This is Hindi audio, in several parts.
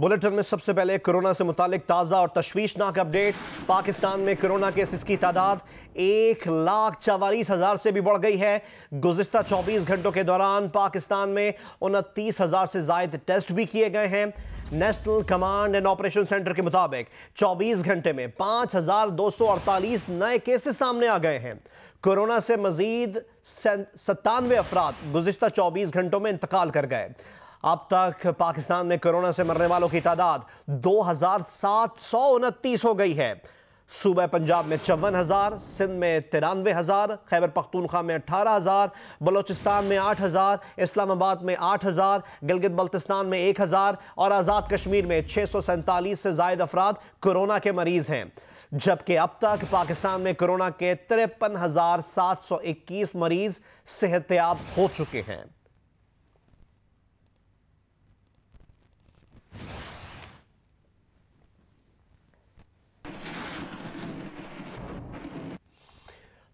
बुलेटिन में सबसे पहले कोरोना से मुतालिक ताज़ा और तशवीशनाक अपडेट। पाकिस्तान में कोरोना केसेस की तादाद 1,44,000 से भी बढ़ गई है। गुज़िश्ता 24 घंटों के दौरान पाकिस्तान में 29,000 से ज़ायद टेस्ट भी किए गए हैं। National command and operation centre के मुताबिक 24 घंटे में 5,248 नए केसेस सामने आ गए हैं। कोरोना से मजीद 97 अफराद गुज़िश्ता 24 घंटों में इंतकाल कर गए। अब तक पाकिस्तान में कोरोना से मरने वालों की तादाद 2,729 हो गई है। सूबा पंजाब में 54,000, सिंध में 93,000, खैबर पख्तूनख्वा में 18,000, बलोचिस्तान में 8,000, इस्लामाबाद में 8,000, गिलगित बल्तिस्तान में 1,000 और आज़ाद कश्मीर में 647 से ज़ायद अफराद कोरोना के मरीज हैं। जबकि अब तक पाकिस्तान में कोरोना के 53,721 मरीज सेहतयाब हो चुके हैं।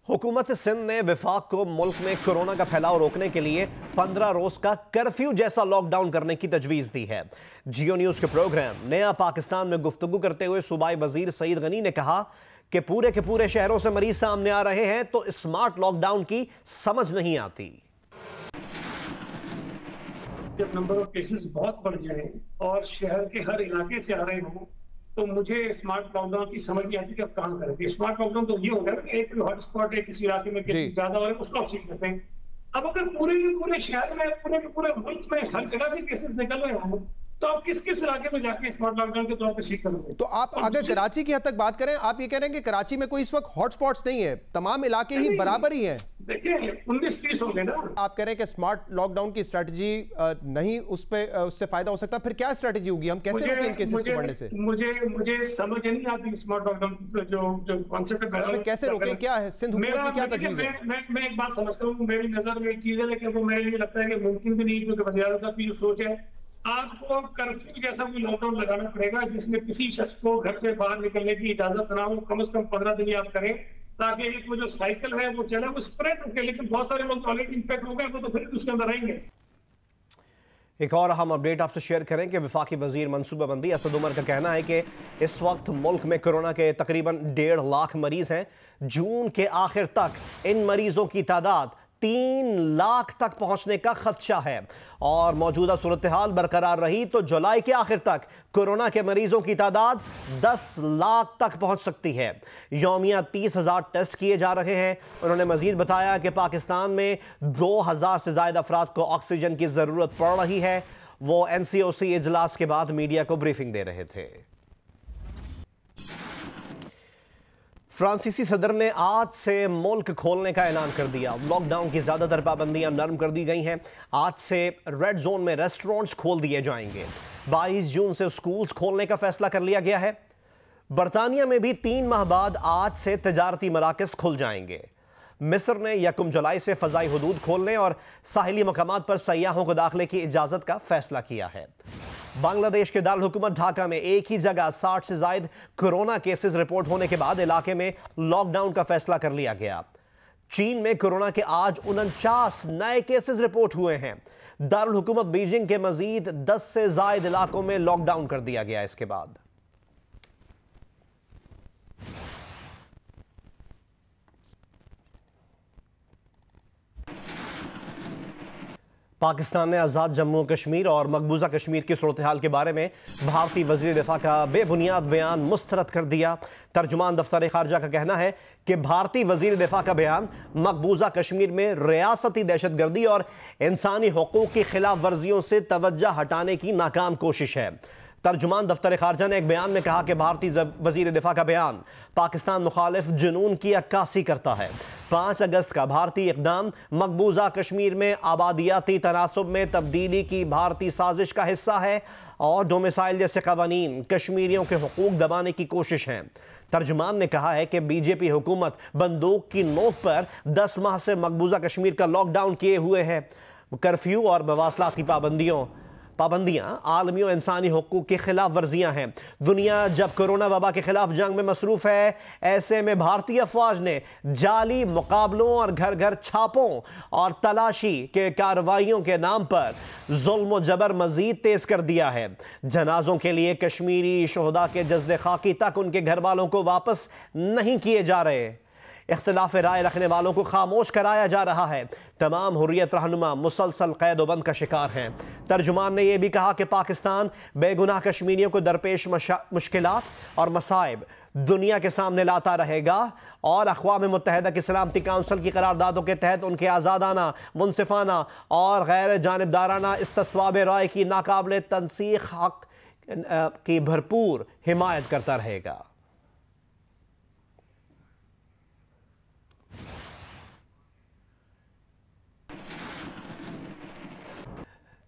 हुकूमत सिंध ने विफाक को मुल्क में कोरोना का फैलाव रोकने के लिए 15 रोज का कर्फ्यू जैसा लॉकडाउन करने की तजवीज़ दी है। जियो न्यूज़ के प्रोग्राम नया पाकिस्तान में गुफ्तगू करते हुए सूबाई वजीर सईद गनी ने कहा कि पूरे के पूरे शहरों से मरीज सामने आ रहे हैं तो स्मार्ट लॉकडाउन की समझ नहीं आती। जब नंबर ऑफ केसेस बहुत बढ़ जाए और शहर के हर इलाके से आ रहे हों तो मुझे स्मार्ट लॉकडाउन की समझ नहीं आती कि अब कहां करेंगे। स्मार्ट लॉकडाउन तो ये होगा कि एक हॉटस्पॉट है, किसी इलाके में केसेस ज्यादा हो रहे हैं उसको आप सील करते हैं। अब अगर पूरे शहर में पूरे मुल्क में हर जगह से केसेस निकल रहे हों तो आप किस किस इलाके में जाके स्मार्ट लॉकडाउन के तौर पे सीख करोगे? तो आप अगर कराची की हद तक बात करें, आप ये कह रहे हैं कि कराची में कोई इस वक्त हॉटस्पॉट्स नहीं है, तमाम इलाके ही बराबर ही हैं। देखिए 19-20 हो गए ना। आप कह रहे हैं कि स्मार्ट लॉकडाउन की स्ट्रेटजी नहीं, उससे फायदा हो सकता, फिर क्या स्ट्रेटजी होगी? हम कैसे रोकें इन केसेस को बढ़ने से? मुझे समझ नहीं आती स्मार्ट लॉकडाउन जो कॉन्सेप्ट है कैसे रोकें, क्या है सिंध हुकूमत की क्या तजवीज़ है? मैं एक बात समझता हूँ, मेरी नजर में एक चीज है लेकिन वो मेरे लिए लगता है कि मुमकिन भी नहीं, क्योंकि वज़ीर आज़म साहब की जो सोच है आपको कर्फ्यू जैसा कोई लॉकडाउन लगाना पड़ेगा जिसमें किसी शख्स को घर से बाहर निकलने की इजाजत ना हो। कम से कम 15 दिन आप करें ताकि एक वो जो साइकिल है वो चले, वो स्प्रेड होके। लेकिन बहुत सारे लोग ऑलरेडी इन्फेक्ट हो गए वो तो फिर उसके अंदर रहेंगे। एक और अहम अपडेट आपसे शेयर करें कि वफाकी वजीर मनसूबाबंदी असद उमर का कहना है कि इस वक्त मुल्क में कोरोना के तकरीबन 1.5 लाख मरीज हैं। जून के आखिर तक इन मरीजों की तादाद 3 लाख तक पहुंचने का खदशा है और मौजूदा सूरत हाल बरकरार रही तो जुलाई के आखिर तक कोरोना के मरीजों की तादाद 10 लाख तक पहुंच सकती है। यौमिया 30,000 टेस्ट किए जा रहे हैं। उन्होंने मजीद बताया कि पाकिस्तान में 2,000 से ज़्यादा अफराद को ऑक्सीजन की ज़रूरत पड़ रही है। वो NCOC इजलास के बाद मीडिया को ब्रीफिंग दे रहे थे। फ्रांसीसी सदर ने आज से मुल्क खोलने का ऐलान कर दिया। लॉकडाउन की ज़्यादातर पाबंदियां नरम कर दी गई हैं। आज से रेड जोन में रेस्टोरेंट्स खोल दिए जाएंगे। 22 जून से स्कूल्स खोलने का फैसला कर लिया गया है। बरतानिया में भी 3 माह बाद आज से तजारती मराकज़ खुल जाएंगे। मिस्र ने 1 जुलाई से फ़ज़ाई हुदूद खोलने और साहिली मकामात पर सयाहों को दाखिले की इजाज़त का फैसला किया है। बांग्लादेश के दारुल हुकूमत ढाका में एक ही जगह 60 से ज़ायद कोरोना केसेस रिपोर्ट होने के बाद इलाके में लॉकडाउन का फैसला कर लिया गया। चीन में कोरोना के आज 49 नए केसेस रिपोर्ट हुए हैं। दारुल हुकूमत बीजिंग के मजीद 10 से ज़ायद इलाकों में लॉकडाउन कर दिया गया। इसके बाद पाकिस्तान ने आज़ाद जम्मू कश्मीर और मकबूजा कश्मीर की सूरत हाल के बारे में भारतीय वज़ीर दिफा का बेबुनियाद बयान मुस्तरद कर दिया। तर्जुमान दफ्तर खारजा का कहना है कि भारतीय वज़ीर दिफा का बयान मकबूजा कश्मीर में रियासती दहशतगर्दी और इंसानी हुकूक की खिलाफ वर्जियों से तवज्जो हटाने की नाकाम कोशिश है। तर्जुमान दफ्तर खारजा ने एक बयान में कहा कि भारतीय वज़ीर दिफा का बयान पाकिस्तान मुखालिफ जुनून की अक्कासी करता है। 5 अगस्त का भारतीय इक़दाम मकबूजा कश्मीर में आबादियाती तनासुब में तब्दीली की भारतीय साजिश का हिस्सा है और डोमिसाइल जैसे कवानीन कश्मीरियों के हुकूक दबाने की कोशिश है। तर्जुमान ने कहा है कि बीजेपी हुकूमत बंदूक की नोक पर 10 माह से मकबूजा कश्मीर का लॉकडाउन किए हुए है। कर्फ्यू और मवासलात की पाबंदियों पाबंदियां आलमी और इंसानी हुकूक की खिलाफ वर्जियां हैं। दुनिया जब कोरोना वबा के खिलाफ जंग में मसरूफ है, ऐसे में भारतीय अफवाज ने जाली मुकाबलों और घर घर छापों और तलाशी के कार्रवाइयों के नाम पर जुल्म और जबर मजीद तेज कर दिया है। जनाजों के लिए कश्मीरी शोहदा के जज्दे खाकी तक उनके घर वालों को वापस नहीं किए जा रहे। इख्तिलाफ राय रखने वालों को खामोश कराया जा रहा है। तमाम हुर्रियत रहनुमा मुसलसल कैद बंद का शिकार हैं। तर्जुमान ने यह भी कहा कि पाकिस्तान बेगुनाह कश्मीरियों को दरपेश मुश्किलात और मसाइब दुनिया के सामने लाता रहेगा और अक़वाम मुत्तहिदा की सलामती काउंसिल की करारदादों के तहत उनके आज़ादाना, मुनसिफाना और गैर जानिबदाराना इस्तिस्वाब राय की नाकाबिल तनसीख हक की भरपूर हिमायत करता रहेगा।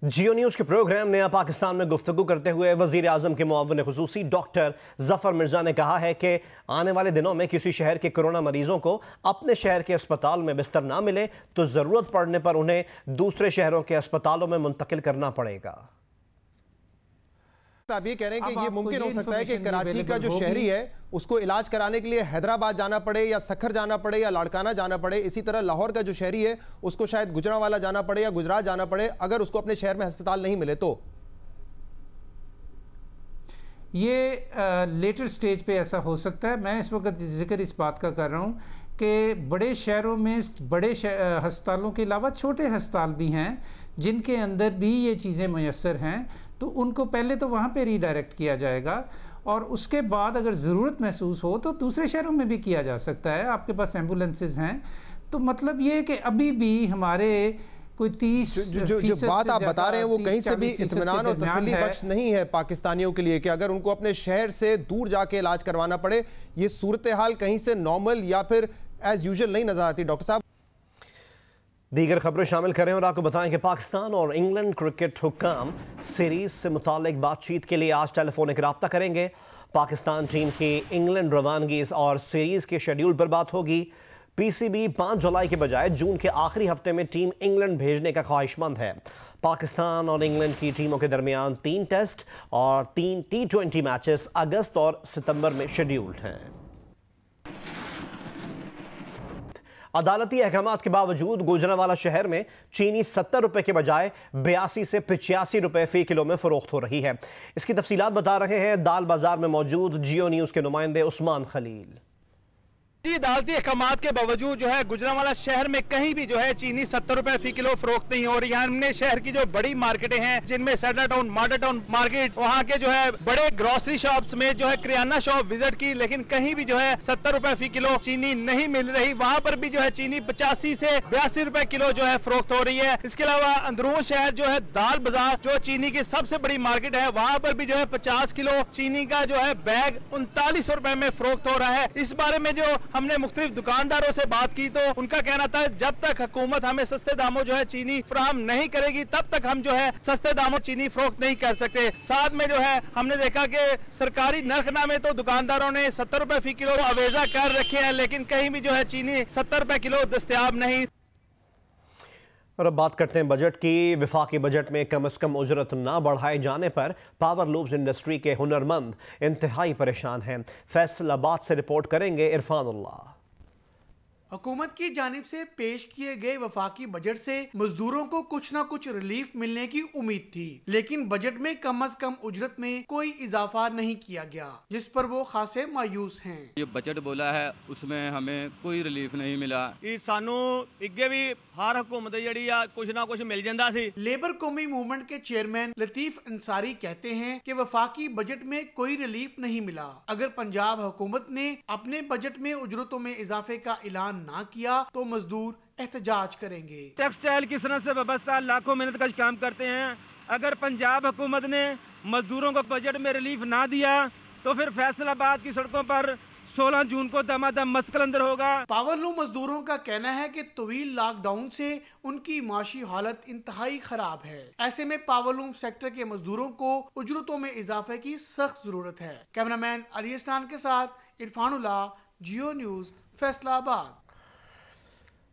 जियो न्यूज़ के प्रोग्राम नया पाकिस्तान में गुफ्तगू करते हुए वज़ीर आज़म के मुअव्विन ख़ुसूसी डॉक्टर ज़फ़र मिर्ज़ा ने कहा है कि आने वाले दिनों में किसी शहर के कोरोना मरीजों को अपने शहर के अस्पताल में बिस्तर ना मिले तो ज़रूरत पड़ने पर उन्हें दूसरे शहरों के अस्पतालों में मुंतकिल करना पड़ेगा। आप ये कह रहे हैं कि ये मुमकिन हो सकता है कि कराची का जो शहरी है उसको इलाज कराने के लिए हैदराबाद जाना पड़े या सखर जाना पड़े या लाड़काना जाना पड़े, इसी तरह लाहौर का जो शहरी है उसको शायद गुजरांवाला जाना पड़े या गुजरात जाना पड़े अगर उसको अपने शहर में अस्पताल नहीं मिले तो? ये लेटर स्टेज पे ऐसा हो सकता है। मैं इस वक्त जिक्र इस बात का कर रहा हूँ कि बड़े शहरों में बड़े अस्पतालों के अलावा छोटे अस्पताल भी हैं जिनके अंदर भी ये चीज़ें मैसर हैं, तो उनको पहले तो वहाँ पे रीडायरेक्ट किया जाएगा और उसके बाद अगर ज़रूरत महसूस हो तो दूसरे शहरों में भी किया जा सकता है। आपके पास एम्बुलेंसेज हैं, तो मतलब ये कि अभी भी हमारे कोई 30 जो बात आप बता रहे हैं वो कहीं से भी इत्मीनान और तसल्ली बख्श नहीं है पाकिस्तानियों के लिए कि अगर उनको अपने शहर से दूर जाके इलाज करवाना पड़े, ये सूरत हाल कहीं से नॉर्मल या फिर एज यूजुअल नहीं नजर आती। डॉक्टर साहब दीगर खबरें शामिल करें और आपको बताएं कि पाकिस्तान और इंग्लैंड क्रिकेट हुक्काम सीरीज से मुतालिक बातचीत के लिए आज टेलीफोनिक रब्ता करेंगे। पाकिस्तान टीम की इंग्लैंड रवानगी और सीरीज के शेड्यूल पर बात होगी। पीसीबी 5 जुलाई के बजाय जून के आखिरी हफ्ते में टीम इंग्लैंड भेजने का ख्वाहिशमंद है। पाकिस्तान और इंग्लैंड की टीमों के दरमियान 3 टेस्ट और 3 T20 मैचेस अगस्त और सितंबर में शेड्यूल्ड हैं। अदालती अहकामात के बावजूद गुजरांवाला शहर में चीनी 70 रुपए के बजाय 82 से 85 रुपए फी किलो में फरोख्त हो रही है। इसकी तफसीलात बता रहे हैं दाल बाजार में मौजूद जियो न्यूज़ के नुमाइंदे उस्मान खलील। अदालती अहकामात के बावजूद जो है गुजरांवाला शहर में कहीं भी जो है चीनी 70 रुपए फी किलो फरोख्त नहीं हो रही है। हमने शहर की जो बड़ी मार्केटें हैं जिनमें सैडा टाउन, माडा टाउन मार्केट, वहाँ के जो है बड़े ग्रोसरी शॉप्स में जो है किराना शॉप विजिट की, लेकिन कहीं भी जो है 70 रुपए फी किलो चीनी नहीं मिल रही। वहाँ पर भी जो है चीनी 85 से 82 रुपए किलो जो है फरोख्त हो रही है। इसके अलावा अंदरून शहर जो है दाल बाजार जो चीनी की सबसे बड़ी मार्केट है, वहाँ पर भी जो है 50 किलो चीनी का जो है बैग 39 रुपए में फरोख्त हो रहा है। इस बारे में जो हमने मुख्तलिफ दुकानदारों से बात की तो उनका कहना था जब तक हुकूमत हमें सस्ते दामों जो है चीनी फराहम नहीं करेगी तब तक हम जो है सस्ते दामों चीनी फरोख्त नहीं कर सकते। साथ में जो है हमने देखा कि सरकारी नरखनामे तो दुकानदारों ने 70 रुपए फी किलो अवेजा कर रखे हैं, लेकिन कहीं भी जो है चीनी 70 रुपए किलो दस्तयाब नहीं। और अब बात करते हैं बजट की। विफाकी बजट में कम से कम उजरत ना बढ़ाए जाने पर पावर लूम्स इंडस्ट्री के हुनरमंद इंतहाई परेशान हैं। फैसलाबाद से रिपोर्ट करेंगे इरफानुल्लाह। हुकूमत की जानिब से पेश किए गए वफाकी बजट से मजदूरों को कुछ न कुछ रिलीफ मिलने की उम्मीद थी, लेकिन बजट में कम से कम उजरत में कोई इजाफा नहीं किया गया, जिस पर वो खासे मायूस हैं। ये बजट बोला है उसमें हमें कोई रिलीफ नहीं मिला। सानू इगे भी हर हुकूमत जड़ी कुछ ना कुछ मिल जाता सी। लेबर कौमी मूवमेंट के चेयरमैन लतीफ अंसारी कहते हैं कि वफाकी बजट में कोई रिलीफ नहीं मिला। अगर पंजाब हुकूमत ने अपने बजट में उजरतों में इजाफे का ऐलान ना किया तो मजदूर एहतजाज करेंगे। टेक्सटाइल की सनत से वाबस्ता लाखों मेहनत कश काम करते हैं। अगर पंजाब हुकूमत ने मजदूरों को बजट में रिलीफ ना दिया तो फिर फैसलाबाद की सड़कों पर 16 जून को दमादम मस्कलंदर होगा। पावरलूम मजदूरों का कहना है कि तवील लॉकडाउन से उनकी माशी हालत इंतहाई खराब है। ऐसे में पावरलूम सेक्टर के मजदूरों को उजरतों में इजाफे की सख्त जरूरत है। कैमरामैन अली इस्लान के साथ इरफानुल्लाह, जियो न्यूज़, फैसलाबाद।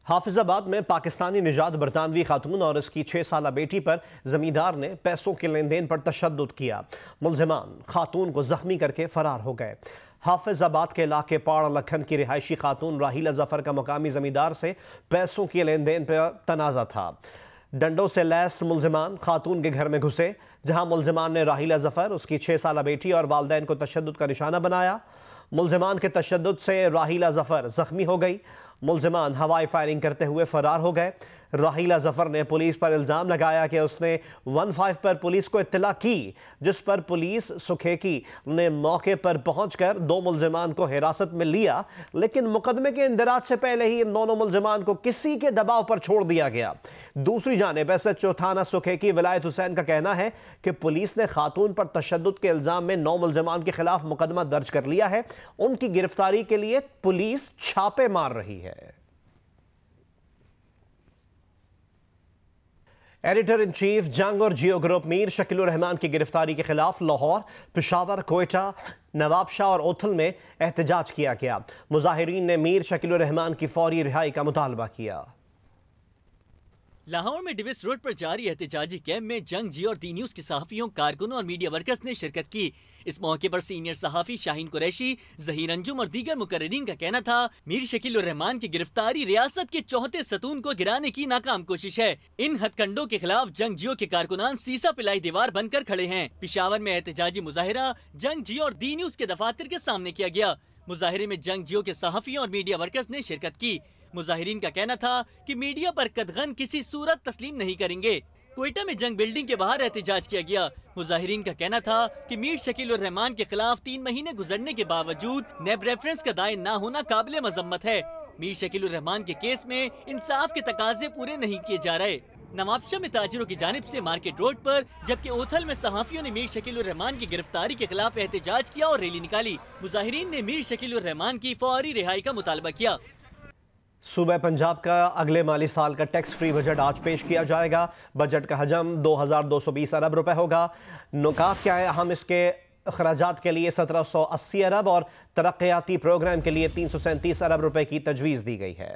हाफिजाबाद में पाकिस्तानी निजात बरतानवी खातून और उसकी 6 साला बेटी पर जमींदार ने पैसों के लेन देन पर तशद्दुद किया। मुल्जिमान खातून को जख्मी करके फरार हो गए। हाफिजाबाद के इलाके पाड़ लखन की रिहायशी खातून राहीला जफर का मुकामी जमींदार से पैसों के लेन देन पर तनाज़ा था। डंडों से लैस मुल्जिमान खातून के घर में घुसे, जहां मुल्जिमान ने राहीला जफर, उसकी 6 साला बेटी और वालदैन को तशद्दुद का निशाना बनाया। मुल्जिमान के तशद्दुद से राहीला जफर जख्मी हो गई। मुल्जिमान हवाई फायरिंग करते हुए फरार हो गए। राहीला जफर ने पुलिस पर इल्ज़ाम लगाया कि उसने 15 पर पुलिस को इत्तला की, जिस पर पुलिस सुखेकी ने मौके पर पहुंचकर 2 मुल्जिमान को हिरासत में लिया, लेकिन मुकदमे के इंदराज से पहले ही इन दोनों मुल्जिमान को किसी के दबाव पर छोड़ दिया गया। दूसरी जानिब SHO थाना सुखेकी विलायत हुसैन का कहना है कि पुलिस ने खातून पर तशद्दुद के इल्ज़ाम में 9 मुल्जिमान के खिलाफ मुकदमा दर्ज कर लिया है। उनकी गिरफ्तारी के लिए पुलिस छापे मार रही है। एडिटर इन चीफ जंग और जियो ग्रुप मीर शकील उर रहमान की गिरफ्तारी के खिलाफ लाहौर, पेशावर, कोयटा, नवाबशाह और ओथल में एहतजाज किया गया। मुजाहिरीन ने मीर शकील उर रहमान की फौरी रिहाई का मुतालबा किया। लाहौर में डिविस रोड पर जारी एहतजाजी कैंप में जंग, जियो और दी न्यूज के सहाफियों, कारकुनों और मीडिया वर्कर्स ने शिरकत की। इस मौके पर सीनियर सहाफी शाहीन कुरैशी, जहीर अंजुम और दीगर मुकर्रिरीन का कहना था, मीर शकील उर रहमान की गिरफ्तारी रियासत के चौथे सतून को गिराने की नाकाम कोशिश है। इन हथकंडों के खिलाफ जंग जियो के कारकुनान सीसा पिलाई दीवार बनकर खड़े हैं। पेशावर में एहतजाजी मुजाहिरा जंग जियो और दी न्यूज के दफातर के सामने किया गया। मुजाहिरे में जंग जियो के सहाफियों और मीडिया वर्कर्स ने शिरकत की। मुजाहिरीन का कहना था कि मीडिया पर कदगन किसी सूरत तस्लीम नहीं करेंगे। कोयटा में जंग बिल्डिंग के बाहर एहतजाज किया गया। मुजाहिरीन का कहना था कि मीर शकील उर रहमान के खिलाफ 3 महीने गुजरने के बावजूद नेब रेफरेंस का दायर न होना काबिल मजम्मत है। मीर शकील उर रहमान के केस में इंसाफ के तकाजे पूरे नहीं किए जा रहे। नवाबशाह में ताजिरों की जानिब से मार्केट रोड पर, जबकि ओथल में सहाफियों ने मीर शकील उर रहमान की गिरफ्तारी के खिलाफ एहतजाज किया और रैली निकाली। मुजाहिरीन ने मीर शकील उर रहमान की फौरी रिहाई का मुतालबा किया। सूबा पंजाब का अगले माली साल का टैक्स फ्री बजट आज पेश किया जाएगा। बजट का हजम 2220 अरब रुपए होगा। नुकात क्या है हम इसके अखराजात के लिए 1780 अरब और तरक्याती प्रोग्राम के लिए 337 अरब रुपए की तजवीज़ दी गई है।